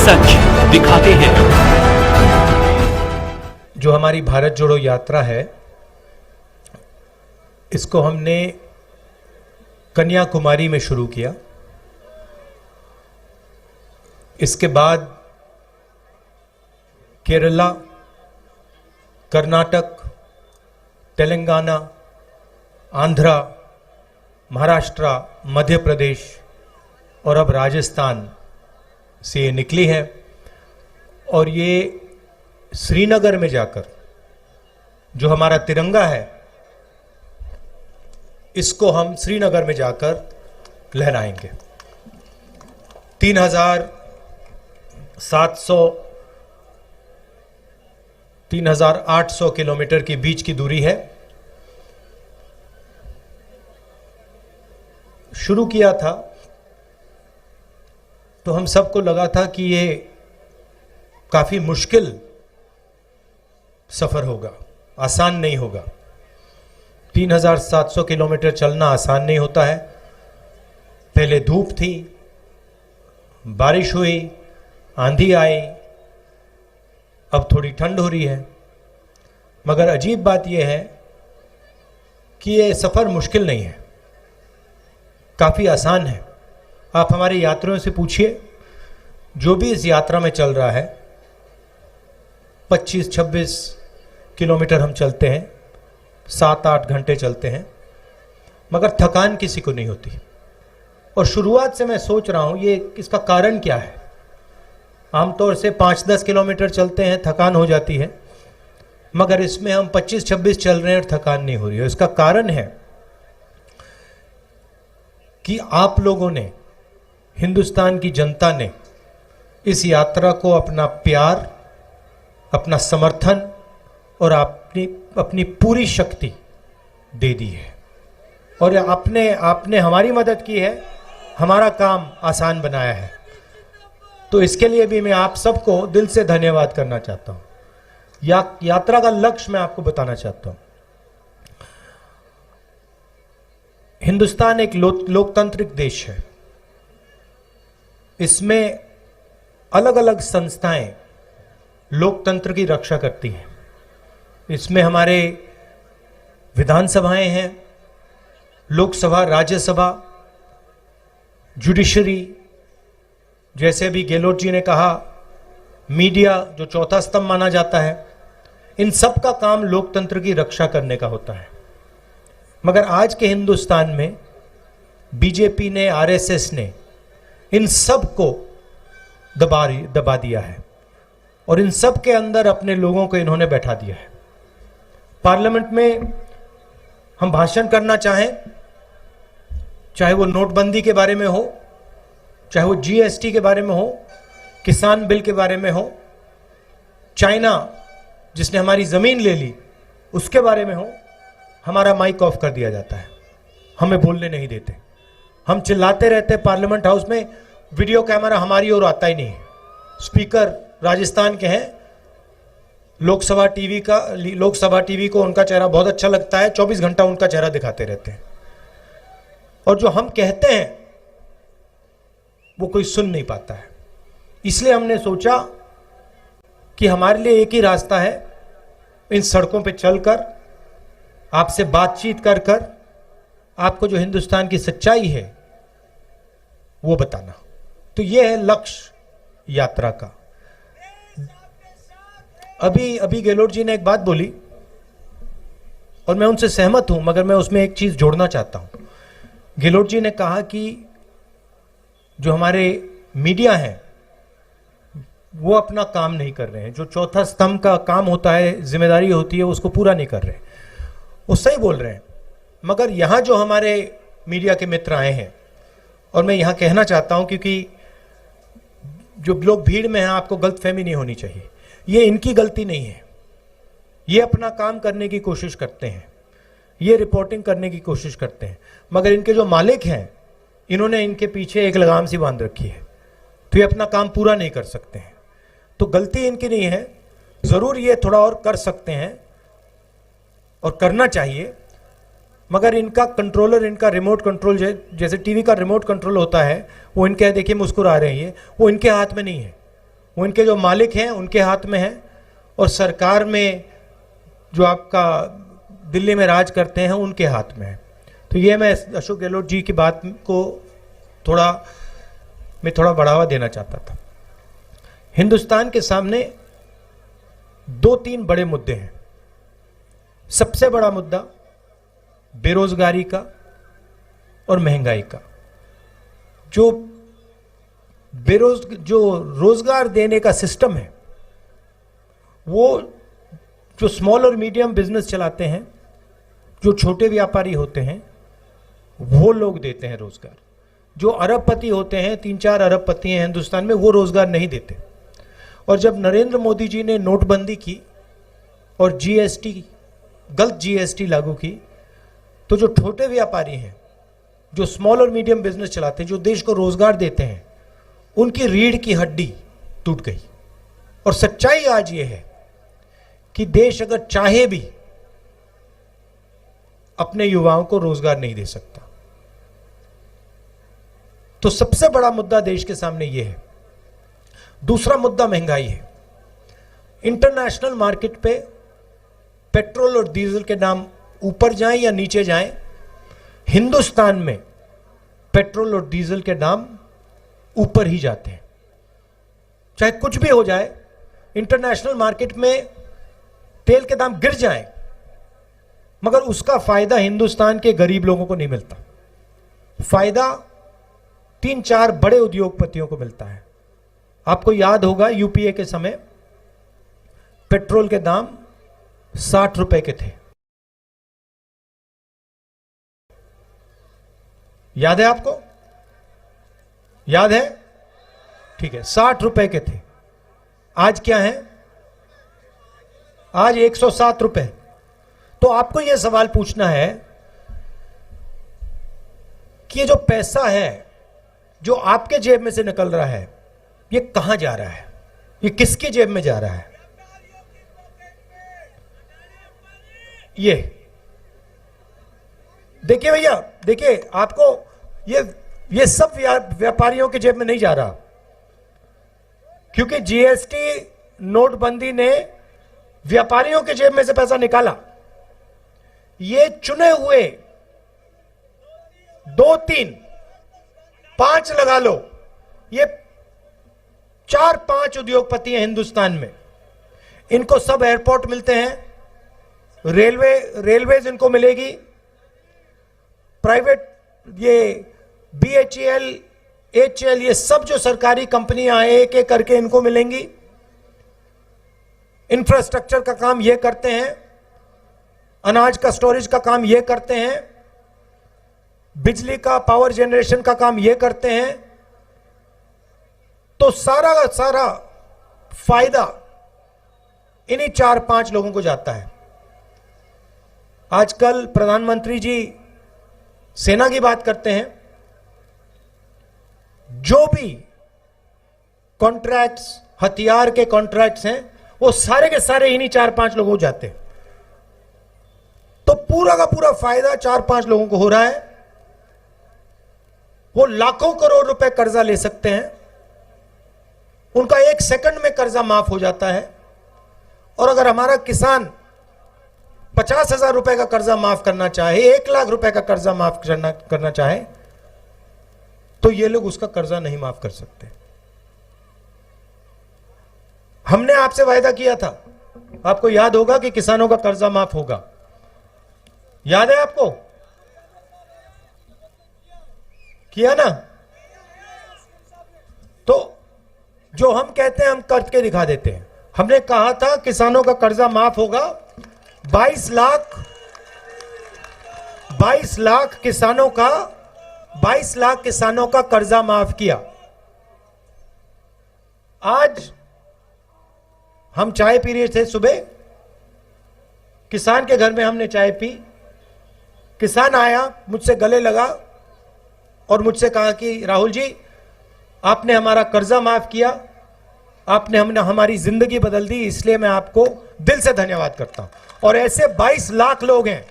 सच दिखाते हैं। जो हमारी भारत जोड़ो यात्रा है, इसको हमने कन्याकुमारी में शुरू किया। इसके बाद केरला, कर्नाटक, तेलंगाना, आंध्रा, महाराष्ट्र, मध्य प्रदेश और अब राजस्थान से ये निकली है। और ये श्रीनगर में जाकर जो हमारा तिरंगा है, इसको हम श्रीनगर में जाकर लहराएंगे। 3,800 किलोमीटर के बीच की दूरी है। शुरू किया था तो हम सबको लगा था कि ये काफी मुश्किल सफर होगा, आसान नहीं होगा। 3,700 किलोमीटर चलना आसान नहीं होता है। पहले धूप थी, बारिश हुई, आंधी आई, अब थोड़ी ठंड हो रही है। मगर अजीब बात यह है कि ये सफर मुश्किल नहीं है, काफी आसान है। आप हमारे यात्रियों से पूछिए, जो भी इस यात्रा में चल रहा है, 25-26 किलोमीटर हम चलते हैं, 7-8 घंटे चलते हैं, मगर थकान किसी को नहीं होती। और शुरुआत से मैं सोच रहा हूं ये इसका कारण क्या है। आमतौर से 5-10 किलोमीटर चलते हैं, थकान हो जाती है, मगर इसमें हम 25-26 चल रहे हैं और थकान नहीं हो रही है। इसका कारण है कि आप लोगों ने, हिंदुस्तान की जनता ने इस यात्रा को अपना प्यार, अपना समर्थन और अपनी पूरी शक्ति दे दी है। और आपने हमारी मदद की है, हमारा काम आसान बनाया है। तो इसके लिए भी मैं आप सबको दिल से धन्यवाद करना चाहता हूं। यात्रा का लक्ष्य मैं आपको बताना चाहता हूं। हिंदुस्तान एक लोकतांत्रिक देश है। इसमें अलग अलग संस्थाएं लोकतंत्र की रक्षा करती हैं। इसमें हमारे विधानसभाएं हैं, लोकसभा, राज्यसभा, जुडिशरी, जैसे भी गेहलोत जी ने कहा, मीडिया जो चौथा स्तंभ माना जाता है। इन सब का काम लोकतंत्र की रक्षा करने का होता है। मगर आज के हिंदुस्तान में बीजेपी ने, आरएसएस ने इन सब को दबा दिया है और इन सब के अंदर अपने लोगों को इन्होंने बैठा दिया है। पार्लियामेंट में हम भाषण करना चाहें, चाहे वो नोटबंदी के बारे में हो, चाहे वो जीएसटी के बारे में हो, किसान बिल के बारे में हो, चाइना जिसने हमारी जमीन ले ली उसके बारे में हो, हमारा माइक ऑफ कर दिया जाता है, हमें बोलने नहीं देते। हम चिल्लाते रहते पार्लियामेंट हाउस में, वीडियो कैमरा हमारी ओर आता ही नहीं है। स्पीकर राजस्थान के हैं, लोकसभा टीवी को उनका चेहरा बहुत अच्छा लगता है, 24 घंटा उनका चेहरा दिखाते रहते हैं। और जो हम कहते हैं वो कोई सुन नहीं पाता है। इसलिए हमने सोचा कि हमारे लिए एक ही रास्ता है, इन सड़कों पे चलकर आपसे बातचीत कर आपको जो हिंदुस्तान की सच्चाई है वो बताना। तो ये है लक्ष्य यात्रा का। अभी गेहलोत जी ने एक बात बोली और मैं उनसे सहमत हूं, मगर मैं उसमें एक चीज जोड़ना चाहता हूं। गेहलोत जी ने कहा कि जो हमारे मीडिया हैं वो अपना काम नहीं कर रहे हैं, जो चौथा स्तंभ का काम होता है, जिम्मेदारी होती है, उसको पूरा नहीं कर रहे। वो सही बोल रहे हैं। मगर यहां जो हमारे मीडिया के मित्र आए हैं, और मैं यहां कहना चाहता हूं क्योंकि जो लोग भीड़ में हैं, आपको गलतफहमी नहीं होनी चाहिए, ये इनकी गलती नहीं है। ये अपना काम करने की कोशिश करते हैं, ये रिपोर्टिंग करने की कोशिश करते हैं, मगर इनके जो मालिक हैं, इन्होंने इनके पीछे एक लगाम सी बांध रखी है, तो ये अपना काम पूरा नहीं कर सकते हैं। तो गलती इनकी नहीं है, जरूर ये थोड़ा और कर सकते हैं और करना चाहिए, मगर इनका कंट्रोलर, इनका रिमोट कंट्रोल, जैसे टीवी का रिमोट कंट्रोल होता है, वो इनके देखिए मुस्कुरा रहे हैं, वो इनके हाथ में नहीं है। वो इनके जो मालिक हैं उनके हाथ में है, और सरकार में जो आपका दिल्ली में राज करते हैं उनके हाथ में है। तो ये मैं अशोक गहलोत जी की बात को थोड़ा बढ़ावा देना चाहता था। हिंदुस्तान के सामने 2-3 बड़े मुद्दे हैं। सबसे बड़ा मुद्दा बेरोजगारी का और महंगाई का। जो रोजगार देने का सिस्टम है, वो जो स्मॉल और मीडियम बिजनेस चलाते हैं, जो छोटे व्यापारी होते हैं, वो लोग देते हैं रोजगार। जो अरबपति होते हैं, 3-4 अरबपति हैं हिंदुस्तान में, वो रोजगार नहीं देते। और जब नरेंद्र मोदी जी ने नोटबंदी की और जीएसटी, गलत जीएसटी लागू की, तो जो छोटे व्यापारी हैं, जो स्मॉल और मीडियम बिजनेस चलाते हैं, जो देश को रोजगार देते हैं, उनकी रीढ़ की हड्डी टूट गई। और सच्चाई आज ये है कि देश अगर चाहे भी अपने युवाओं को रोजगार नहीं दे सकता। तो सबसे बड़ा मुद्दा देश के सामने यह है। दूसरा मुद्दा महंगाई है। इंटरनेशनल मार्केट पे पेट्रोल और डीजल के दाम ऊपर जाएं या नीचे जाएं, हिंदुस्तान में पेट्रोल और डीजल के दाम ऊपर ही जाते हैं। चाहे कुछ भी हो जाए, इंटरनेशनल मार्केट में तेल के दाम गिर जाएं, मगर उसका फायदा हिंदुस्तान के गरीब लोगों को नहीं मिलता। फायदा 3-4 बड़े उद्योगपतियों को मिलता है। आपको याद होगा यूपीए के समय पेट्रोल के दाम 60 रुपए के थे। याद है आपको? याद है? ठीक है, 60 रुपए के थे। आज क्या है? आज 107 रुपए। तो आपको यह सवाल पूछना है कि ये जो पैसा है जो आपके जेब में से निकल रहा है, ये कहां जा रहा है? ये किसके जेब में जा रहा है? ये देखिए भैया, देखिए, आपको ये सब व्यापारियों के जेब में नहीं जा रहा, क्योंकि जीएसटी नोटबंदी ने व्यापारियों के जेब में से पैसा निकाला। ये चुने हुए 2-3 5 लगा लो, ये 4-5 उद्योगपति हैं हिंदुस्तान में। इनको सब एयरपोर्ट मिलते हैं, रेलवेज इनको मिलेगी, प्राइवेट ये बीएचईएल, एचएल, ये सब जो सरकारी कंपनियां एक एक करके इनको मिलेंगी। इंफ्रास्ट्रक्चर का काम ये करते हैं, अनाज का स्टोरेज का काम ये करते हैं, बिजली का पावर जनरेशन का काम ये करते हैं। तो सारा का सारा फायदा इन्हीं 4-5 लोगों को जाता है। आजकल प्रधानमंत्री जी सेना की बात करते हैं। जो भी कॉन्ट्रैक्ट्स, हथियार के कॉन्ट्रैक्ट्स हैं, वो सारे के सारे इन्हीं 4-5 लोगों को जाते हैं। तो पूरा का पूरा फायदा 4-5 लोगों को हो रहा है। वो लाखों करोड़ रुपए कर्जा ले सकते हैं, उनका 1 सेकंड में कर्जा माफ हो जाता है। और अगर हमारा किसान 50,000 रुपए का कर्जा माफ करना चाहे, 1 लाख रुपए का कर्जा माफ करना चाहे, तो ये लोग उसका कर्जा नहीं माफ कर सकते। हमने आपसे वायदा किया था, आपको याद होगा, कि किसानों का कर्जा माफ होगा। याद है आपको? किया ना? तो जो हम कहते हैं हम करके दिखा देते हैं। हमने कहा था किसानों का कर्जा माफ होगा। 22 लाख किसानों का कर्जा माफ किया। आज हम चाय पी रहे थे सुबह, किसान के घर में हमने चाय पी। किसान आया, मुझसे गले लगा और मुझसे कहा कि राहुल जी, आपने हमारा कर्जा माफ किया, आपने हमारी जिंदगी बदल दी, इसलिए मैं आपको दिल से धन्यवाद करता हूं। और ऐसे 22 लाख लोग हैं,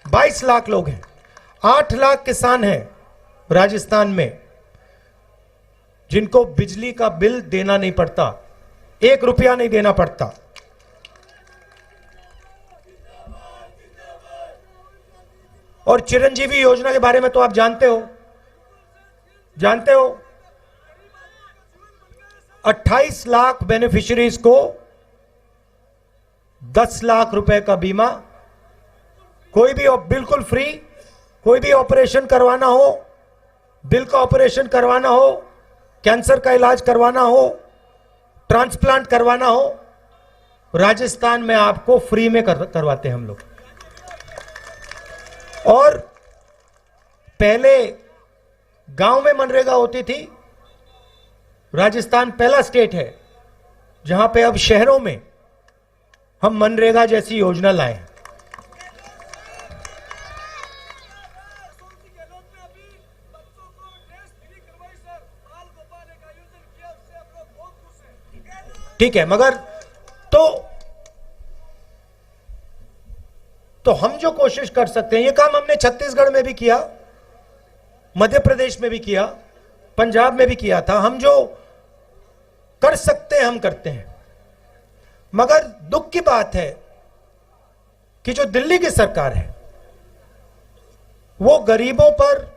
22 लाख लोग हैं। 8 लाख किसान हैं राजस्थान में। जिनको बिजली का बिल देना नहीं पड़ता, 1 रुपया नहीं देना पड़ता। और चिरंजीवी योजना के बारे में तो आप जानते हो 28 लाख बेनिफिशियरीज को 10 लाख रुपए का बीमा, कोई भी बिल्कुल फ्री, कोई भी ऑपरेशन करवाना हो, दिल का ऑपरेशन करवाना हो, कैंसर का इलाज करवाना हो, ट्रांसप्लांट करवाना हो, राजस्थान में आपको फ्री में करवाते हैं हम लोग। और पहले गांव में मनरेगा होती थी। राजस्थान पहला स्टेट है जहां पे अब शहरों में हम मनरेगा जैसी योजना लाए। ठीक है, मगर तो हम जो कोशिश कर सकते हैं, ये काम हमने छत्तीसगढ़ में भी किया, मध्य प्रदेश में भी किया, पंजाब में भी किया था। हम जो कर सकते हैं हम करते हैं। मगर दुख की बात है कि जो दिल्ली की सरकार है वो गरीबों पर,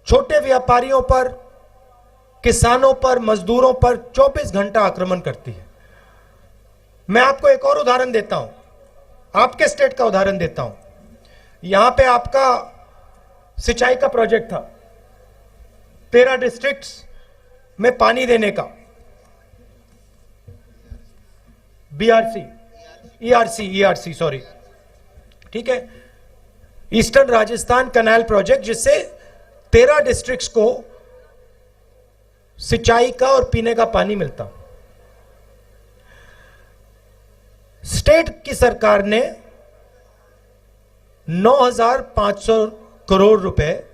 छोटे व्यापारियों पर, किसानों पर, मजदूरों पर 24 घंटा आक्रमण करती है। मैं आपको एक और उदाहरण देता हूं, आपके स्टेट का उदाहरण देता हूं। यहां पे आपका सिंचाई का प्रोजेक्ट था, 13 डिस्ट्रिक्ट्स में पानी देने का, ERC सॉरी, ठीक है, ईस्टर्न राजस्थान कैनाल प्रोजेक्ट, जिससे 13 डिस्ट्रिक्ट्स को सिंचाई का और पीने का पानी मिलता। स्टेट की सरकार ने 9,500 करोड़ रुपए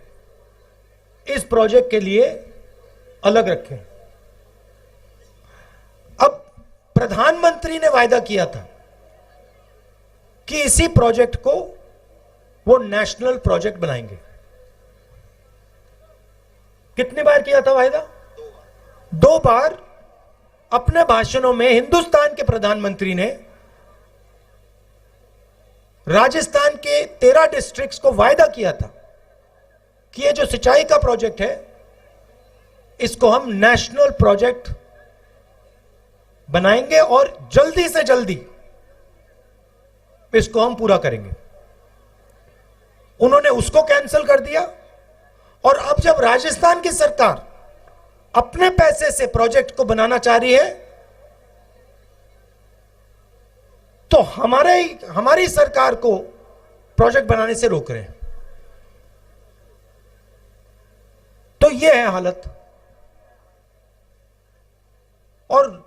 इस प्रोजेक्ट के लिए अलग रखे। अब प्रधानमंत्री ने वायदा किया था कि इसी प्रोजेक्ट को वो नेशनल प्रोजेक्ट बनाएंगे। कितनी बार किया था वायदा? 2 बार। अपने भाषणों में हिंदुस्तान के प्रधानमंत्री ने राजस्थान के 13 डिस्ट्रिक्ट्स को वायदा किया था कि ये जो सिंचाई का प्रोजेक्ट है इसको हम नेशनल प्रोजेक्ट बनाएंगे और जल्दी से जल्दी इसको हम पूरा करेंगे। उन्होंने उसको कैंसिल कर दिया। और अब जब राजस्थान की सरकार अपने पैसे से प्रोजेक्ट को बनाना चाह रही है तो हमारी सरकार को प्रोजेक्ट बनाने से रोक रहे हैं। तो यह है हालत। और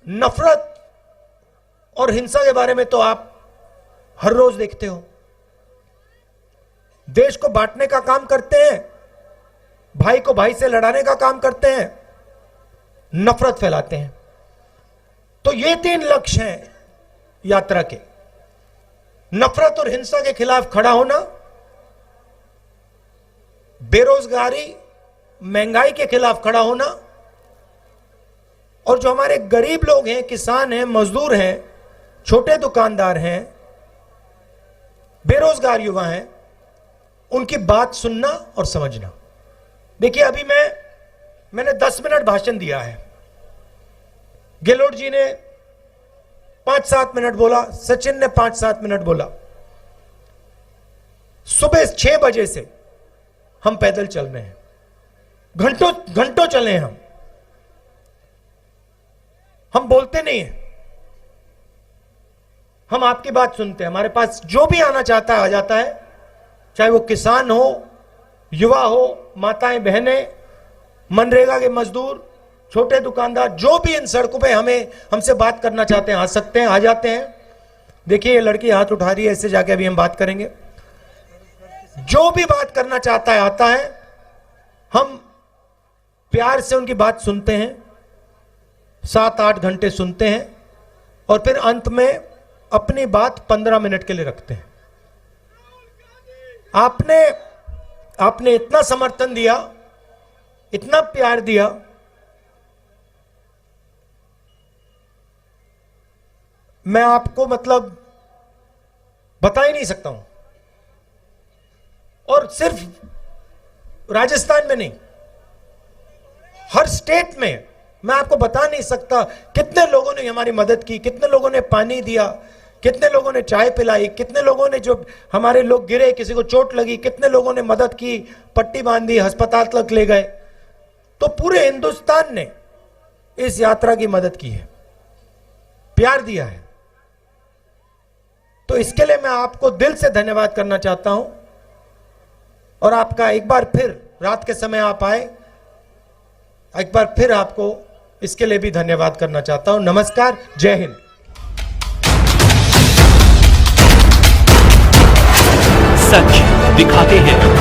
नफरत और हिंसा के बारे में तो आप हर रोज देखते हो। देश को बांटने का काम करते हैं, भाई को भाई से लड़ाने का काम करते हैं, नफरत फैलाते हैं। तो ये 3 लक्ष्य हैं यात्रा के। नफरत और हिंसा के खिलाफ खड़ा होना, बेरोजगारी, महंगाई के खिलाफ खड़ा होना, और जो हमारे गरीब लोग हैं, किसान हैं, मजदूर हैं, छोटे दुकानदार हैं, बेरोजगार युवा हैं, उनकी बात सुनना और समझना। देखिए, अभी मैंने 10 मिनट भाषण दिया है। गहलोत जी ने 5-7 मिनट बोला, सचिन ने 5-7 मिनट बोला। सुबह 6 बजे से हम पैदल चल रहे हैं, घंटों चले हैं। हम बोलते नहीं हैं, हम आपकी बात सुनते हैं। हमारे पास जो भी आना चाहता है आ जाता है, चाहे वो किसान हो, युवा हो, माताएं बहनें, मनरेगा के मजदूर, छोटे दुकानदार, जो भी इन सड़कों पे हमसे बात करना चाहते हैं आ सकते हैं, आ जाते हैं। देखिए, ये लड़की हाथ उठा रही है, इससे जाके अभी हम बात करेंगे। जो भी बात करना चाहता है आता है। हम प्यार से उनकी बात सुनते हैं, 7-8 घंटे सुनते हैं, और फिर अंत में अपनी बात 15 मिनट के लिए रखते हैं। आपने इतना समर्थन दिया इतना प्यार दिया, मैं आपको मतलब बता ही नहीं सकता हूं। और सिर्फ राजस्थान में नहीं, हर स्टेट में मैं आपको बता नहीं सकता कितने लोगों ने हमारी मदद की, कितने लोगों ने पानी दिया, कितने लोगों ने चाय पिलाई, कितने लोगों ने, जो हमारे लोग गिरे, किसी को चोट लगी, कितने लोगों ने मदद की, पट्टी बांधी, अस्पताल तक ले गए। तो पूरे हिंदुस्तान ने इस यात्रा की मदद की है, प्यार दिया है। तो इसके लिए मैं आपको दिल से धन्यवाद करना चाहता हूं। और आपका एक बार फिर, रात के समय आप आए, एक बार फिर आपको इसके लिए भी धन्यवाद करना चाहता हूं। नमस्कार, जय हिंद। सच दिखाते हैं।